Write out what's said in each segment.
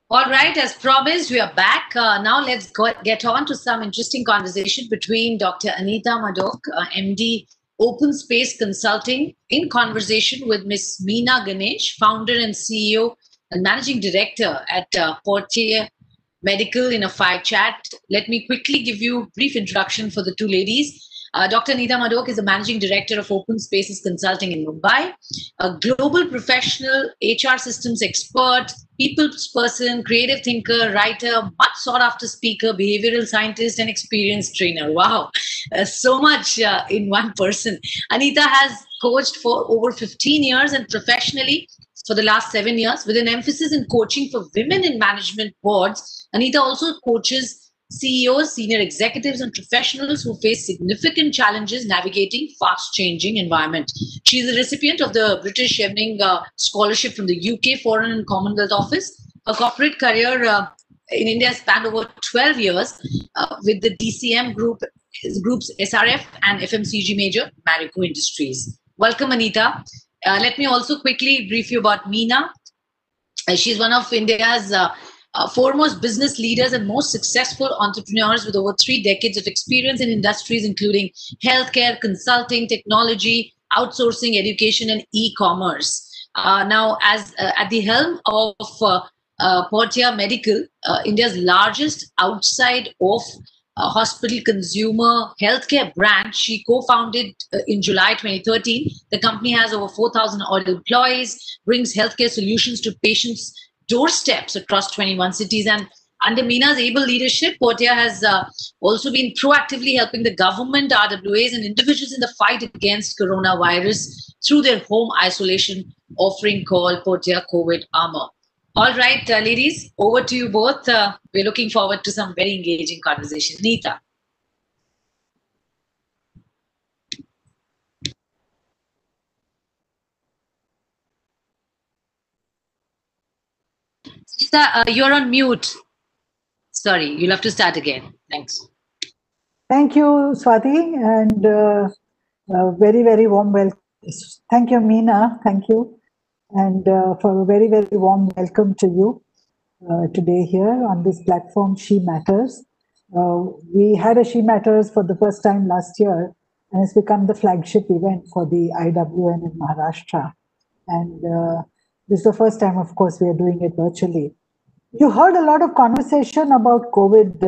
All right, as promised, we are back. Now let's get on to some interesting conversation between Dr. Anita Madok, MD, Open Space Consulting, in conversation with Ms. Meena Ganesh, founder and CEO and managing director at Portier Medical, in a fire chat. Let me quickly give you a brief introduction for the two ladies. Dr. Anita Madok is the managing director of Open Spaces Consulting in Mumbai, a global professional HR systems expert, people's person, creative thinker, writer, much sought after speaker, behavioral scientist, and experienced trainer. Wow, so much in one person. Anita has coached for over 15 years and professionally for the last 7 years, with an emphasis in coaching for women in management boards. Anita also coaches CEOs, senior executives, and professionals who face significant challenges navigating fast-changing environment. She is a recipient of the British Evening Scholarship from the UK Foreign and Commonwealth Office. Her corporate career in India spanned over 12 years with the DCM Group's SRF and FMCG major, Marico Industries. Welcome, Anita. Let me also quickly brief you about Meena. She's one of India's foremost business leaders and most successful entrepreneurs with over 3 decades of experience in industries including healthcare, consulting, technology, outsourcing, education, and e-commerce. Now, as at the helm of Portia Medical, India's largest outside of hospital consumer healthcare brand, she co-founded in July 2013. The company has over 4,000 odd employees, brings healthcare solutions to patients' doorsteps across 21 cities. And under Meena's able leadership, Portia has also been proactively helping the government, RWAs, and individuals in the fight against coronavirus through their home isolation offering called Portia COVID Armor. All right, ladies, over to you both. We're looking forward to some very engaging conversation. Neeta. Neeta, you're on mute. Sorry, you'll have to start again. Thanks. Thank you, Swati, and very, very warm welcome. Thank you, Meena. Thank you. And for a very, very warm welcome to you today here on this platform, She Matters. We had a She Matters for the first time last year, and it's become the flagship event for the IWN in Maharashtra. And this is the first time, of course, we are doing it virtually. You heard a lot of conversation about COVID,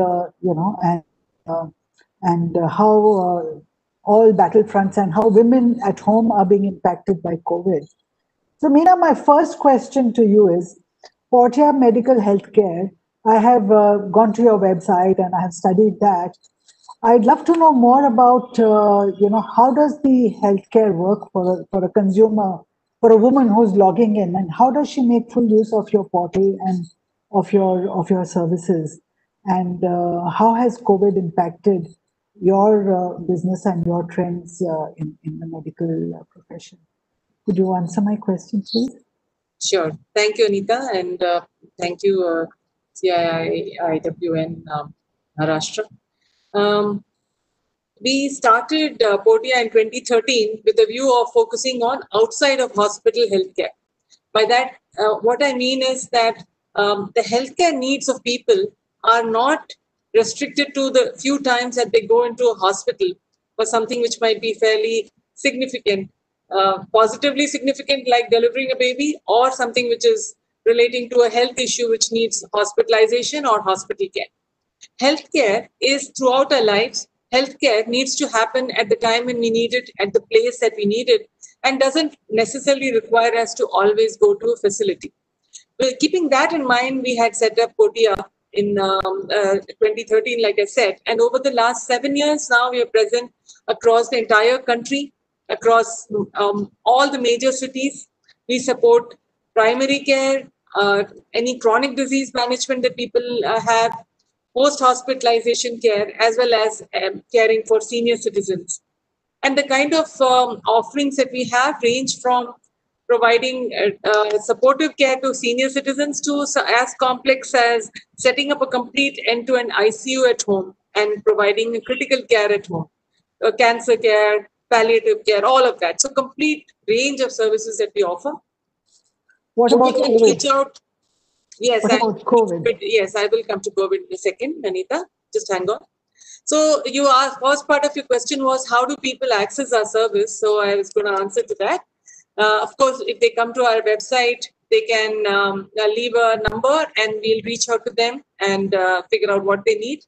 and how all battlefronts and how women at home are being impacted by COVID. So, Meena, my first question to you is, Portia Medical Healthcare, I have gone to your website and I have studied that. I'd love to know more about, how does the healthcare work for a consumer, for a woman who's logging in, and how does she make full use of your portal and of your services? And how has COVID impacted your business and your trends in the medical profession? Could you answer my question, please? Sure. Thank you, Anita, and thank you, CIIWN Maharashtra. We started Portia in 2013 with a view of focusing on outside of hospital healthcare. By that, what I mean is that the healthcare needs of people are not restricted to the few times that they go into a hospital for something which might be fairly significant, positively significant, like delivering a baby, or something which is relating to a health issue which needs hospitalization or hospital care. Healthcare is throughout our lives. Healthcare needs to happen at the time when we need it, at the place that we need it, and doesn't necessarily require us to always go to a facility. Well, keeping that in mind, we had set up Portia in 2013, like I said, and over the last 7 years now, we are present across the entire country, across all the major cities. We support primary care, any chronic disease management that people have, post-hospitalization care, as well as caring for senior citizens. And the kind of offerings that we have range from providing supportive care to senior citizens to as complex as setting up a complete end-to-end ICU at home and providing critical care at home, cancer care, palliative care, all of that. So complete range of services that we offer. What about You can COVID? reach out. Yes, What about COVID? Yes, I will come to COVID in a second, Anita. Just hang on. So you asked, first part of your question was how do people access our service? So I was going to answer to that. Of course, if they come to our website, they can leave a number and we'll reach out to them and figure out what they need.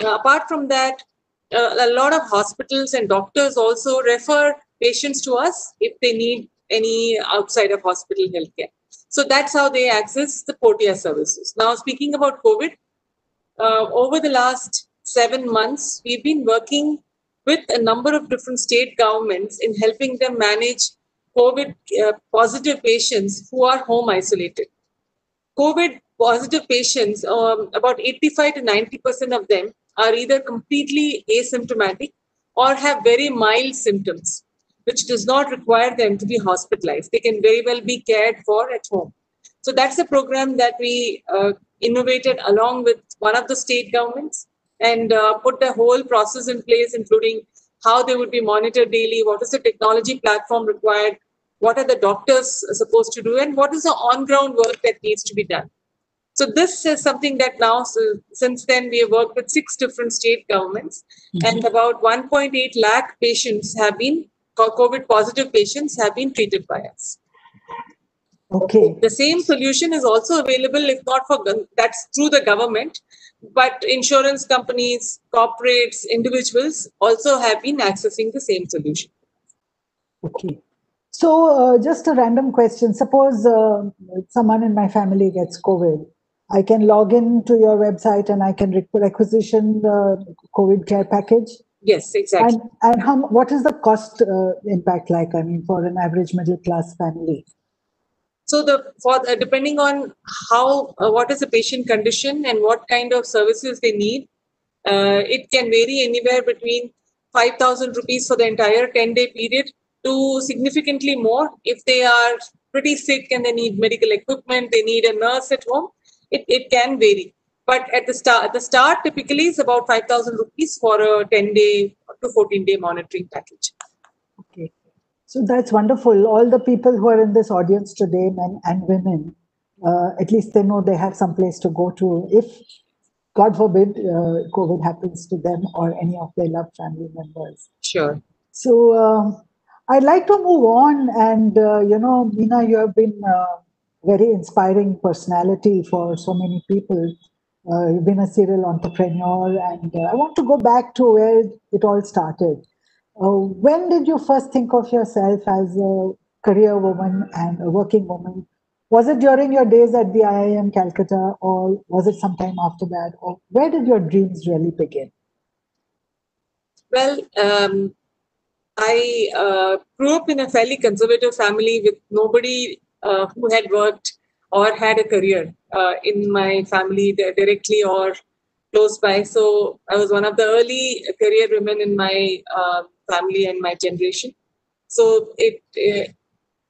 Apart from that, a lot of hospitals and doctors also refer patients to us if they need any outside of hospital healthcare. So that's how they access the Portia services. Now, speaking about COVID, over the last 7 months, we've been working with a number of different state governments in helping them manage COVID positive patients who are home isolated. COVID positive patients, about 85 to 90% of them are either completely asymptomatic or have very mild symptoms, which does not require them to be hospitalized. They can very well be cared for at home. So that's a program that we innovated along with one of the state governments and put the whole process in place, including how they would be monitored daily, what is the technology platform required, what are the doctors supposed to do, and what is the on-ground work that needs to be done. So this is something that now, since then, we have worked with 6 different state governments, and about 1.8 lakh patients have been, COVID positive patients have been treated by us. Okay. The same solution is also available, if not for, that's through the government, but insurance companies, corporates, individuals also have been accessing the same solution. Okay. So just a random question. Suppose someone in my family gets COVID. I can log in to your website and I can requisition the COVID care package? Yes, exactly. And what is the cost impact like, I mean, for an average middle class family? So depending on how, what is the patient condition and what kind of services they need, it can vary anywhere between 5,000 rupees for the entire 10-day period to significantly more if they are pretty sick and they need medical equipment, they need a nurse at home. It can vary. But at the start typically is about 5,000 rupees for a 10-day to 14-day monitoring package. Okay. So that's wonderful. All the people who are in this audience today, men and women, at least they know they have some place to go to if, God forbid, COVID happens to them or any of their loved family members. Sure. So I'd like to move on. And, Meena, you have been very inspiring personality for so many people. You've been a serial entrepreneur. And I want to go back to where it all started. When did you first think of yourself as a career woman and a working woman? Was it during your days at the IIM Calcutta, or was it sometime after that? Or where did your dreams really begin? Well, I grew up in a fairly conservative family with nobody who had worked or had a career in my family directly or close by. So I was one of the early career women in my family and my generation. So it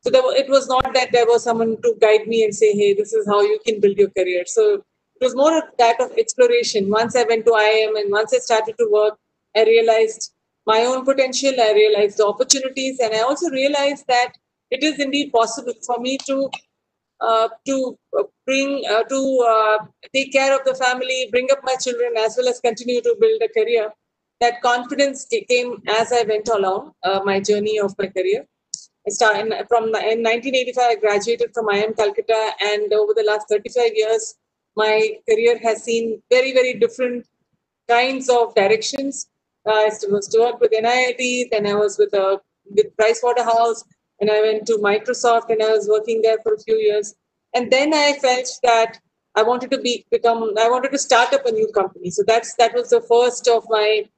was not that there was someone to guide me and say, hey, this is how you can build your career. So it was more of that of exploration. Once I went to IIM and once I started to work, I realized my own potential. I realized the opportunities, and I also realized that it is indeed possible for me to take care of the family, bring up my children, as well as continue to build a career. That confidence came as I went along my journey of my career. I started in 1985. I graduated from IIM Calcutta, and over the last 35 years, my career has seen very, very different kinds of directions. I was to work with NIIT, then I was with Pricewaterhouse, and I went to Microsoft, and I was working there for a few years. And then I felt that I wanted to start up a new company. So that was the first of my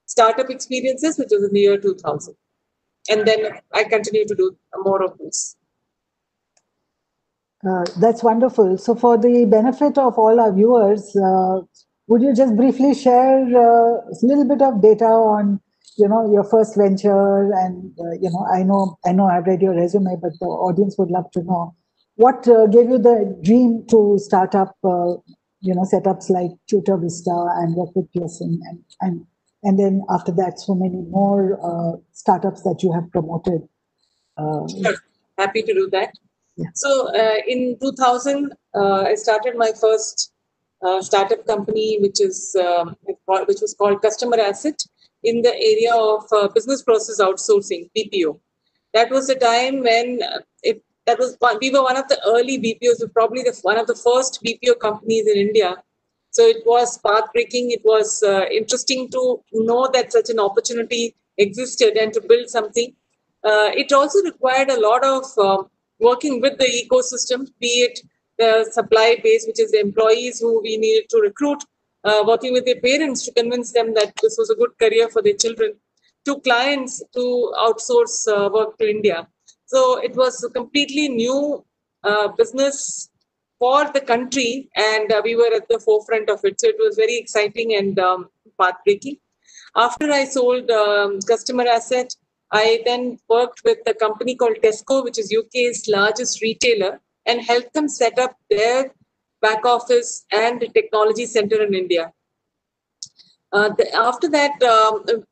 startup experiences, which was in the year 2000. And then I continue to do more of this. That's wonderful. So for the benefit of all our viewers, would you just briefly share a little bit of data on, your first venture? And, I know I've read your resume, but the audience would love to know what gave you the dream to start up, setups like Tutor Vista and work with Pearson, and And then after that, so many more startups that you have promoted. Sure. Happy to do that. Yeah. So in 2000, I started my first startup company, which was called Customer Asset, in the area of business process outsourcing (BPO). That was the time when we were one of the early BPOs, probably one of the first BPO companies in India. So it was path-breaking. It was interesting to know that such an opportunity existed and to build something. It also required a lot of working with the ecosystem, be it the supply base, which is the employees who we needed to recruit, working with their parents to convince them that this was a good career for their children, to clients to outsource work to India. So it was a completely new business for the country, and we were at the forefront of it. So it was very exciting and path-breaking. After I sold Customer Asset, I then worked with a company called Tesco, which is UK's largest retailer, and helped them set up their back office and technology center in India. After that,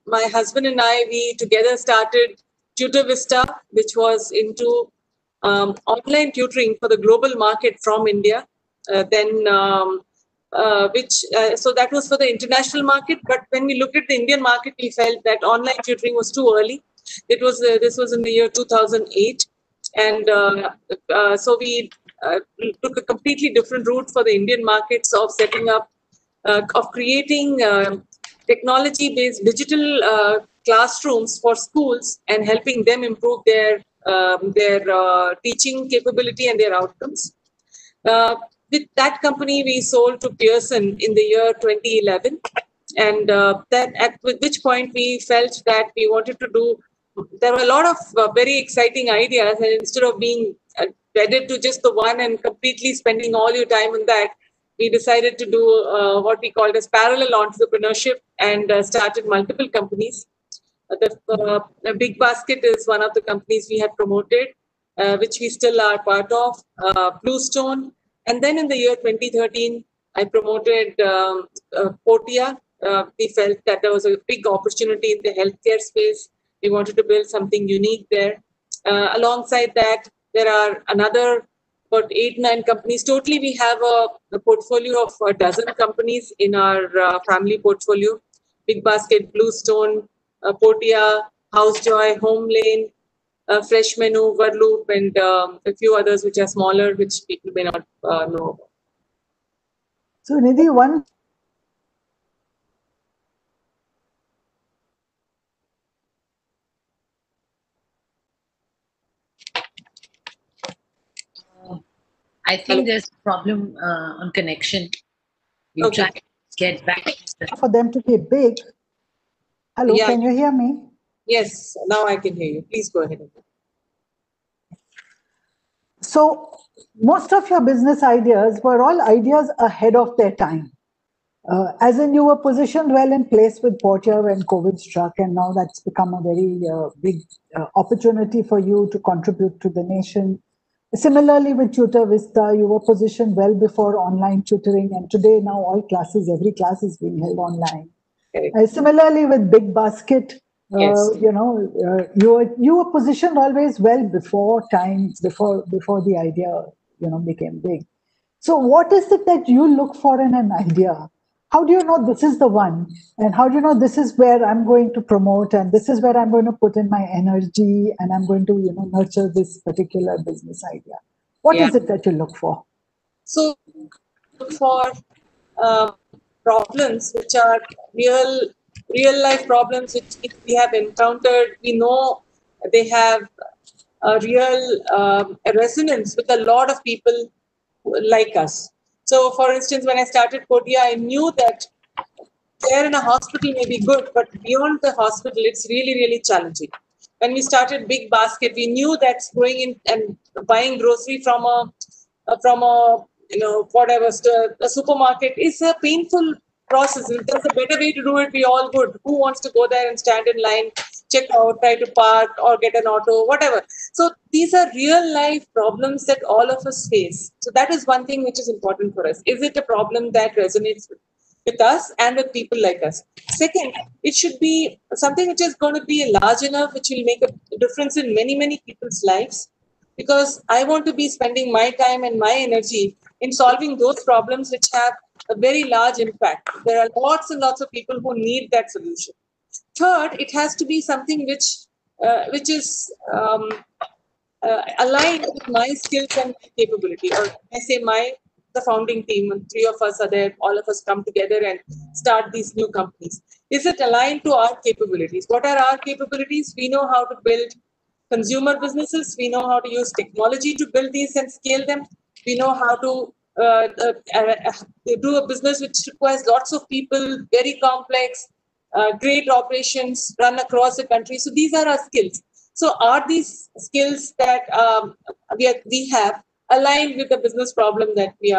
my husband and I, we together started Tutor Vista, which was into online tutoring for the global market from India. So that was for the international market. But when we looked at the Indian market, we felt that online tutoring was too early. This was in the year 2008, and so we took a completely different route for the Indian markets of setting up, of creating technology-based digital classrooms for schools and helping them improve their teaching capability and their outcomes. With that company, we sold to Pearson in the year 2011, and then at which point we felt that we wanted to do. There were a lot of very exciting ideas, and instead of being wedded to just the one and completely spending all your time on that, we decided to do what we called as parallel entrepreneurship and started multiple companies. The Big Basket is one of the companies we had promoted, which we still are part of, Bluestone. And then in the year 2013, I promoted Portia. We felt that there was a big opportunity in the healthcare space. We wanted to build something unique there. Alongside that, there are another about 8-9 companies. Totally, we have a portfolio of a dozen companies in our family portfolio. Big Basket, Bluestone, Portia, Housejoy, Home Lane, Fresh Menu, Verloop, and a few others which are smaller, which people may not know about. So, Nidhi, one I think there's a problem on connection. We Okay. try to get back. for them to be big. Hello, Yeah. can you hear me? Yes, now I can hear you. Please go ahead. So, most of your business ideas were all ideas ahead of their time. As in, you were positioned well in place with Portia when COVID struck, and now that's become a very big opportunity for you to contribute to the nation. Similarly, with Tutor Vista, you were positioned well before online tutoring, and today now all classes, every class is being held online. Similarly, with Big Basket, Yes. You were positioned always well before times, before the idea became big. So, what is it that you look for in an idea? How do you know this is the one? And how do you know this is where I'm going to promote and this is where I'm going to put in my energy and I'm going to nurture this particular business idea? What is it that you look for? So, look for problems which are real life problems which we have encountered. We know they have a real resonance with a lot of people like us. So, for instance, when I started Portia, I knew that care in a hospital may be good, but beyond the hospital, it's really, really challenging. When we started Big Basket, we knew that going in and buying grocery from a a supermarket is a painful process. If there's a better way to do it, we all would. Who wants to go there and stand in line, check out, try to park or get an auto, whatever. So these are real life problems that all of us face. So that is one thing which is important for us. Is it a problem that resonates with with us and with people like us. Second, it should be something which is going to be large enough, which will make a difference in many, many people's lives. Because I want to be spending my time and my energy in solving those problems which have a very large impact. There are lots and lots of people who need that solution. Third, it has to be something which is aligned with my skills and my capability. Or I say the founding team, and three of us are there, all of us come together and start these new companies. Is it aligned to our capabilities? What are our capabilities? We know how to build consumer businesses. We know how to use technology to build these and scale them. We know how to do a business which requires lots of people, very complex, great operations run across the country. So these are our skills. So are these skills that we have aligned with the business problem that we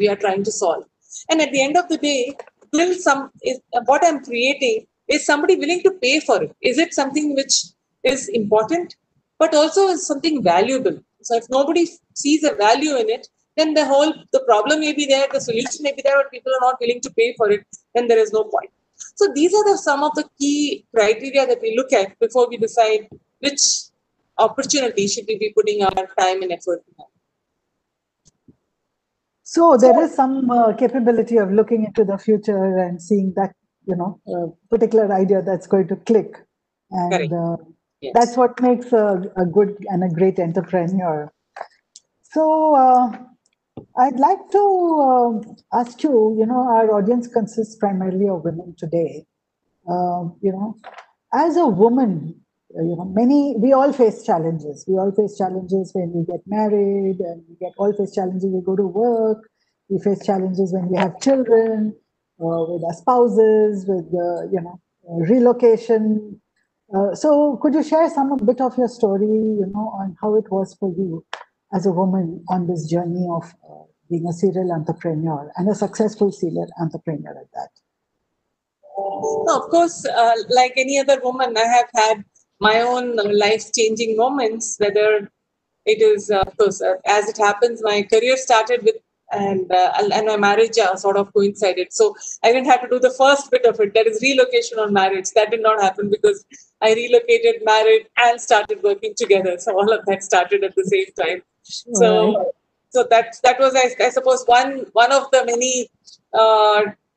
are trying to solve? And at the end of the day, what I'm creating is somebody willing to pay for it. Is it something which is important, but also is something valuable? So if nobody sees a value in it, then the problem may be there, the solution may be there, but people are not willing to pay for it, then there is no point. So these are some of the key criteria that we look at before we decide which opportunity should we be putting our time and effort behind. So there is some capability of looking into the future and seeing that, particular idea that's going to click. And yes, that's what makes a good and a great entrepreneur. So I'd like to ask you, our audience consists primarily of women today. As a woman, we all face challenges. We all face challenges when we get married, and all face challenges when we go to work. We face challenges when we have children, with our spouses, with relocation. So could you share a bit of your story, on how it was for you as a woman on this journey of being a serial entrepreneur and a successful serial entrepreneur at that? No, of course, like any other woman, I have had my own life-changing moments, whether it is, of course, as it happens, my career started with, and my marriage sort of coincided. So I didn't have to do the first bit of it, that is relocation or marriage. That did not happen because I relocated, married, and started working together. So all of that started at the same time. So that was, I suppose, one of the many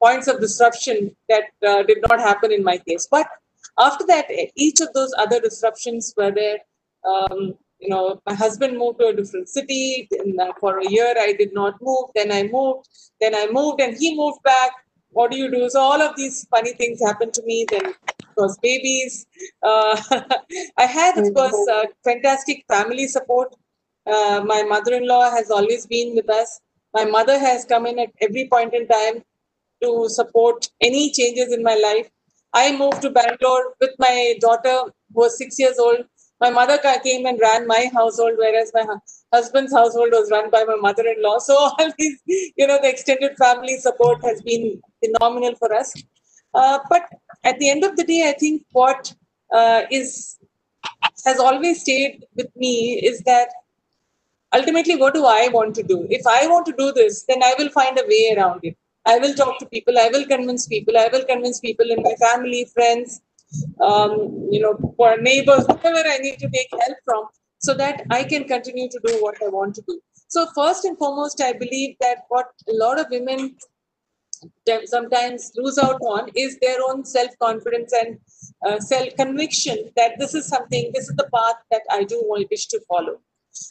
points of disruption that did not happen in my case. But after that, each of those other disruptions were there. My husband moved to a different city. For a year, I did not move. Then I moved, and he moved back. What do you do? So all of these funny things happened to me. Then, of course, babies. I had, of course, fantastic family support. My mother-in-law has always been with us. My mother has come in at every point in time to support any changes in my life. I moved to Bangalore with my daughter, who was 6 years old. My mother came and ran my household, whereas my husband's household was run by my mother-in-law. So all these, the extended family support has been phenomenal for us. But at the end of the day, I think what has always stayed with me is that ultimately, what do I want to do? If I want to do this, then I will find a way around it. I will talk to people. I will convince people. I will convince people in my family, friends, for neighbors, whoever I need to take help from, so that I can continue to do what I want to do. So first and foremost, I believe that what a lot of women sometimes lose out on is their own self-confidence and self-conviction that this is the path that I do wish to follow.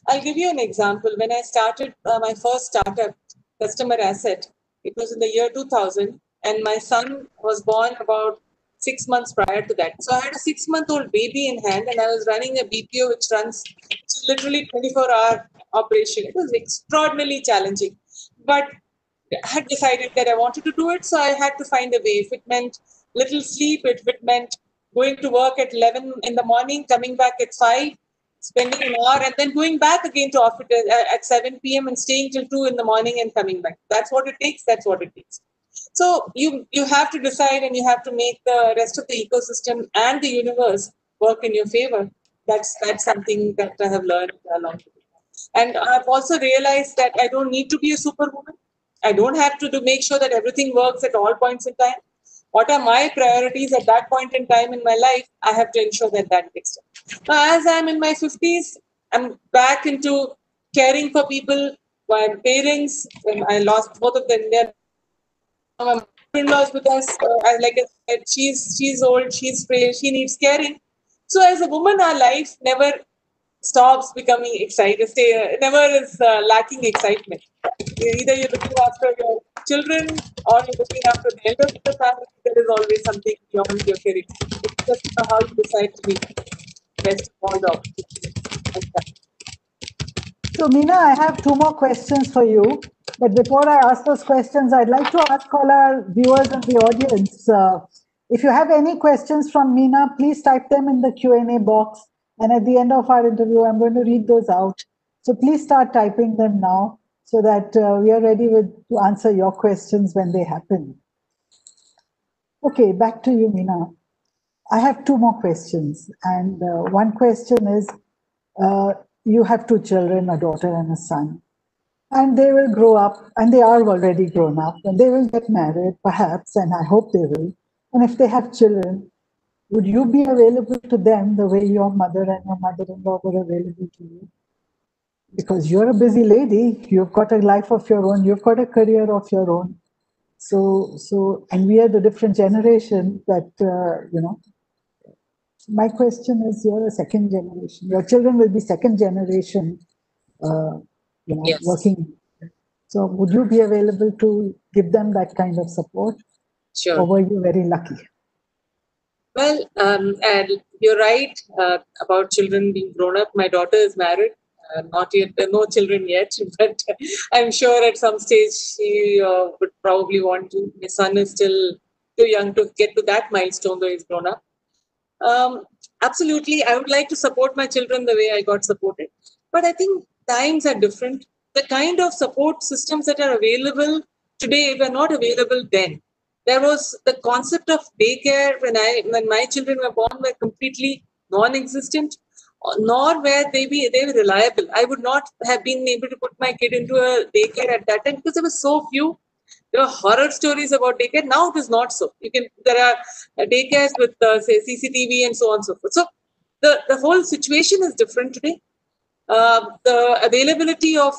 I'll give you an example. When I started my first startup, Customer Asset, it was in the year 2000, and my son was born about 6 months prior to that. So I had a 6-month-old baby in hand, and I was running a BPO which runs literally 24-hour operation. It was extraordinarily challenging, but I had decided that I wanted to do it, so I had to find a way. If it meant little sleep, if it meant going to work at 11 in the morning, coming back at 5, spending an hour, and then going back again to office at 7 p.m. and staying till 2 in the morning and coming back. That's what it takes. That's what it takes. So you have to decide, and you have to make the rest of the ecosystem and the universe work in your favor. That's something that I have learned along the way. And I've also realized that I don't need to be a superwoman. I don't have to make sure that everything works at all points in time. What are my priorities at that point in time in my life? I have to ensure that that gets done. Now, as I'm in my 50s, I'm back into caring for people. My parents, when I lost both of them, they're my mother-in-law's with us. Like I said, she's old, she's frail, she needs caring. So as a woman, our life never stops becoming excited. Never is lacking excitement. Either you're looking after your children or you're looking after the elders of the family. There is always something beyond your career. It's just how you decide to make the best of all the opportunities. So, Meena, I have two more questions for you. But before I ask those questions, I'd like to ask all our viewers and the audience, if you have any questions from Meena, please type them in the Q&A box. And at the end of our interview, I'm going to read those out. So please start typing them now so that we are ready to answer your questions when they happen. Okay, back to you, Meena. I have two more questions. And one question is, you have two children, a daughter and a son. And they will grow up, and they are already grown up, and they will get married, perhaps, and I hope they will. And if they have children, would you be available to them the way your mother and your mother-in-law were available to you? Because you're a busy lady, you've got a life of your own, you've got a career of your own. And we are the different generation that, my question is, you're a second generation. Your children will be second generation, Yes. working. So would you be available to give them that kind of support? Sure. Or were you very lucky? Well, and you're right about children being grown up. My daughter is married, not yet, no children yet, but I'm sure at some stage she would probably want to. My son is still too young to get to that milestone, though he's grown up. Absolutely, I would like to support my children the way I got supported. But I think times are different. The kind of support systems that are available today were not available then. There was the concept of daycare when my children were born were completely non-existent, nor were they were reliable. I would not have been able to put my kid into a daycare at that time because there were so few. There were horror stories about daycare. Now it is not so. There are daycares with say CCTV and so on and so forth. So the whole situation is different today. The availability of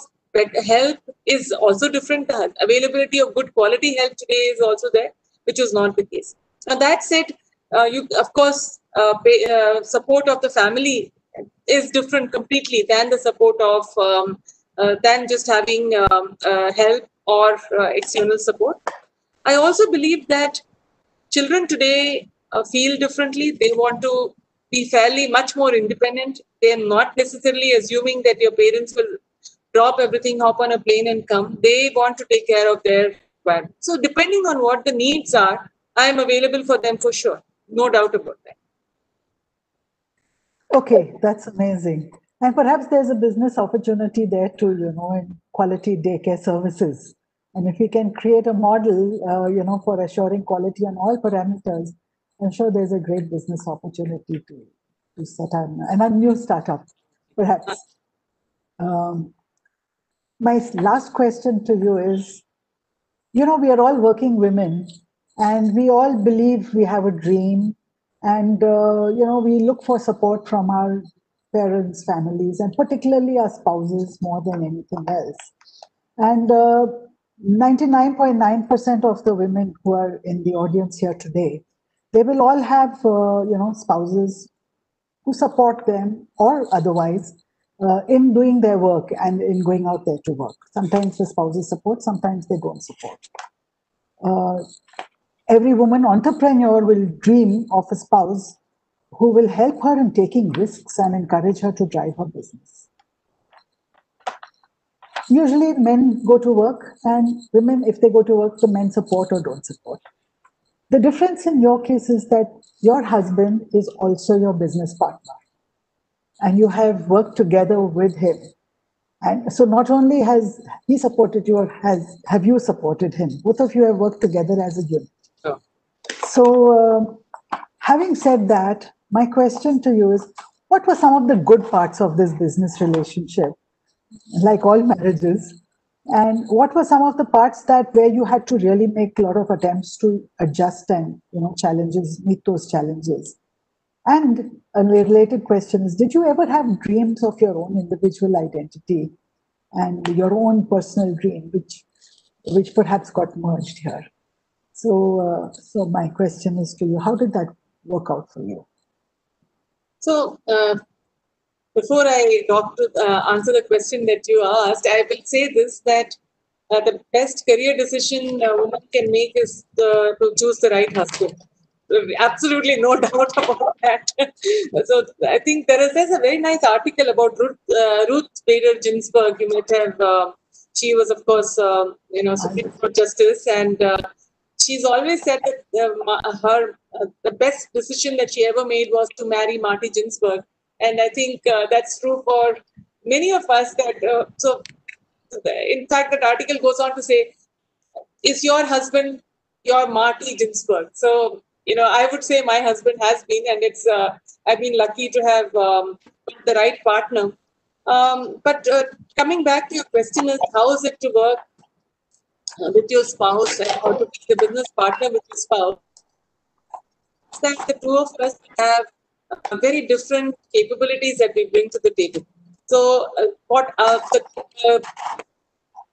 help is also different. The availability of good quality help today is also there, which was not the case. Now that said, you of course support of the family is different completely than the support of than just having help or external support. I also believe that children today feel differently. They want to be fairly much more independent. They are not necessarily assuming that your parents will drop everything, hop on a plane and come. They want to take care of their requirements. So depending on what the needs are, I am available for them for sure. No doubt about that. Okay, that's amazing. And perhaps there's a business opportunity there too, in quality daycare services. And if we can create a model, for assuring quality on all parameters, I'm sure there's a great business opportunity to set up and a new startup, perhaps. My last question to you is, we are all working women and we all believe we have a dream and, we look for support from our parents, families, and particularly our spouses more than anything else. And 99.9% of the women who are in the audience here today, they will all have, spouses who support them or otherwise in doing their work and in going out there to work. Sometimes the spouses support, sometimes they don't support. Every woman entrepreneur will dream of a spouse who will help her in taking risks and encourage her to drive her business. Usually men go to work and women, if they go to work, the men support or don't support. The difference in your case is that your husband is also your business partner and you have worked together with him. And so not only has he supported you, have you supported him? Both of you have worked together as a unit. Sure. So having said that, my question to you is, what were some of the good parts of this business relationship? Like all marriages, And what were some of the parts that where you had to really make a lot of attempts to adjust and meet those challenges? And a related question is, did you ever have dreams of your own individual identity and your own personal dream, which perhaps got merged here? So my question is to you: how did that work out for you? So before I answer the question that you asked, I will say this, that the best career decision a woman can make is to choose the right husband. Absolutely no doubt about that. So I think there's a very nice article about Ruth Bader Ginsburg. You might have. She was, of course, Supreme Court Justice, and she's always said that the best decision that she ever made was to marry Marty Ginsburg, and I think that's true for many of us. In fact, that article goes on to say, is your husband your Marty Ginsburg? So, I would say my husband has been, and I've been lucky to have the right partner. But coming back to your question is, how is it to work with your spouse and how to be the business partner with your spouse? That the two of us have very different capabilities that we bring to the table. So,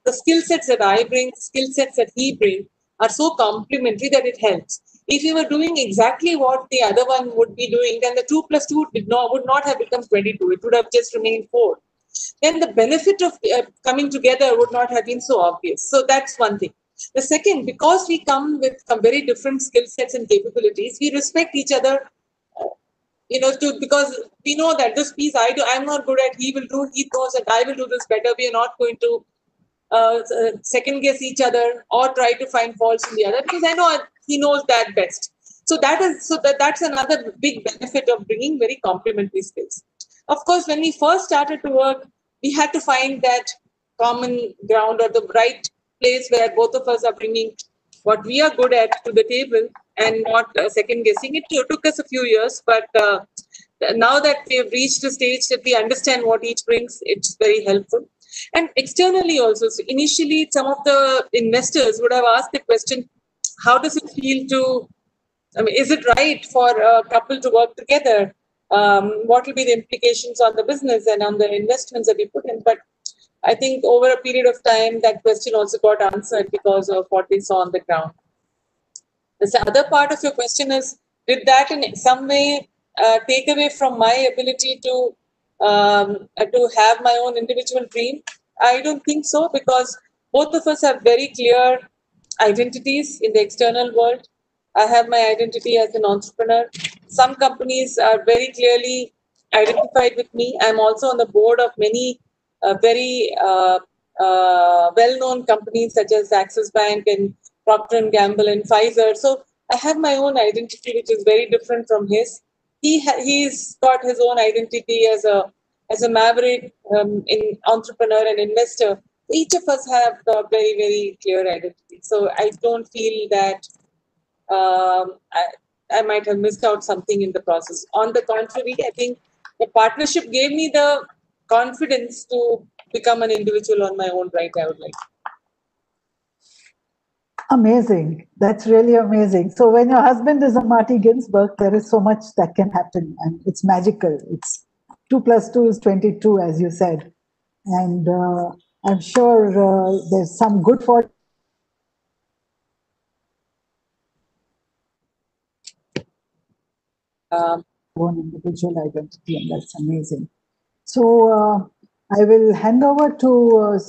the skill sets that I bring, skill sets that he brings are so complementary that it helps. If we were doing exactly what the other one would be doing, then the 2 plus 2 would not have become 22. It would have just remained 4. Then the benefit of coming together would not have been so obvious. So that's one thing. The second, because we come with some very different skill sets and capabilities, we respect each other. Because we know that this piece I'm not good at, he will do. He knows that I will do this better. We are not going to second guess each other or try to find faults in the other, because I know he knows that best. So that's another big benefit of bringing very complementary skills. Of course, when we first started to work, we had to find that common ground or the right place where both of us are bringing what we are good at to the table and not second guessing. It took us a few years, but now that we have reached a stage that we understand what each brings, it's very helpful. And externally also, so initially some of the investors would have asked the question, how does it feel is it right for a couple to work together? What will be the implications on the business and on the investments that we put in? But I think over a period of time, that question also got answered because of what they saw on the ground. The other part of your question is, did that in some way take away from my ability to have my own individual dream? I don't think so, because both of us have very clear identities in the external world. I have my identity as an entrepreneur. Some companies are very clearly identified with me. I'm also on the board of many very well-known companies such as Axis Bank and Procter & Gamble and Pfizer. So I have my own identity, which is very different from his. He's got his own identity as a maverick in entrepreneur and investor. Each of us have a very, very clear identity. So I don't feel that I might have missed out something in the process. On the contrary, I think the partnership gave me the confidence to become an individual on my own right, I would like. Amazing. That's really amazing. So when your husband is a Marty Ginsburg, there is so much that can happen, and it's magical. It's 2 plus 2 is 22, as you said. And I'm sure there's some good for own individual identity, and that's amazing. So I will hand over to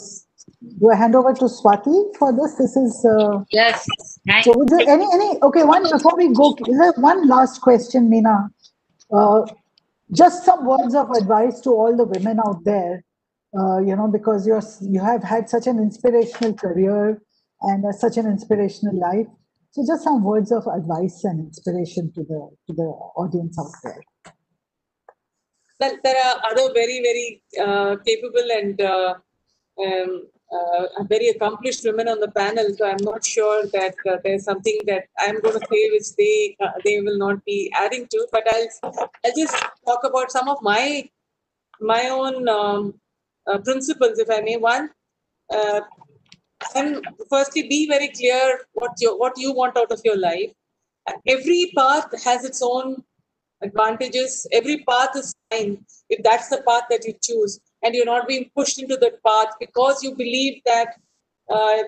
do I hand over to Swati for this? This is yes. So would you okay? One before we go, is there one last question, Meena? Just some words of advice to all the women out there. Because you have had such an inspirational career and such an inspirational life. So just some words of advice and inspiration to the audience out there. Well, there are other very, very capable and very accomplished women on the panel, so I'm not sure that there's something that I'm going to say which they will not be adding to. But I'll just talk about some of my own principles, if I may. One, And firstly, be very clear what you want out of your life. Every path has its own advantages. Every path is fine if that's the path that you choose, and you're not being pushed into that path because you believe that uh,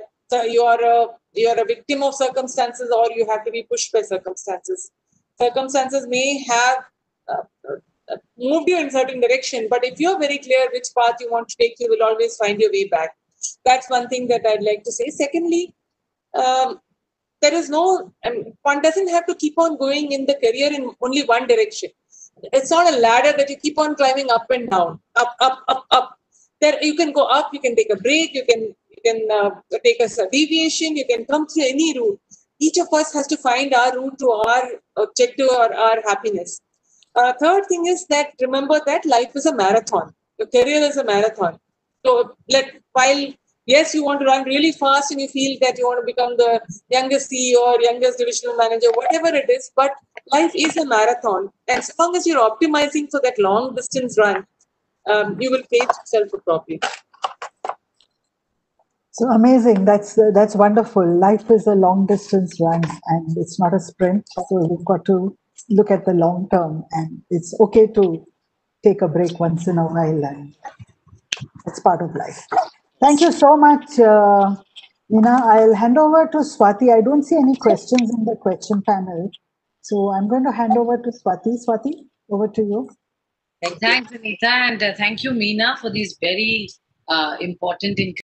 you're a victim of circumstances, or you have to be pushed by circumstances. Circumstances may have uh, moved you in certain direction, but if you're very clear which path you want to take, you will always find your way back. That's one thing that I'd like to say. Secondly, um, there is no, one doesn't have to keep on going in the career in only one direction. It's not a ladder that you keep on climbing up and down, up. There you can go up, you can take a break, you can take a deviation, you can come through any route. Each of us has to find our route to our objective or our happiness. Third thing is that remember that life is a marathon. Your career is a marathon. So while yes, you want to run really fast and you feel that you want to become the youngest CEO or youngest divisional manager, whatever it is, but life is a marathon. And so long as you're optimizing for that long distance run, you will pace yourself appropriately. So amazing. That's wonderful. Life is a long distance run and it's not a sprint. So you've got to look at the long term, and it's okay to take a break once in a while, and it's part of life. Thank you so much, Meena. I'll hand over to Swati. I don't see any questions in the question panel. So I'm going to hand over to Swati. Swati, over to you. Thanks, Anita, and thank you, Meena, for these very important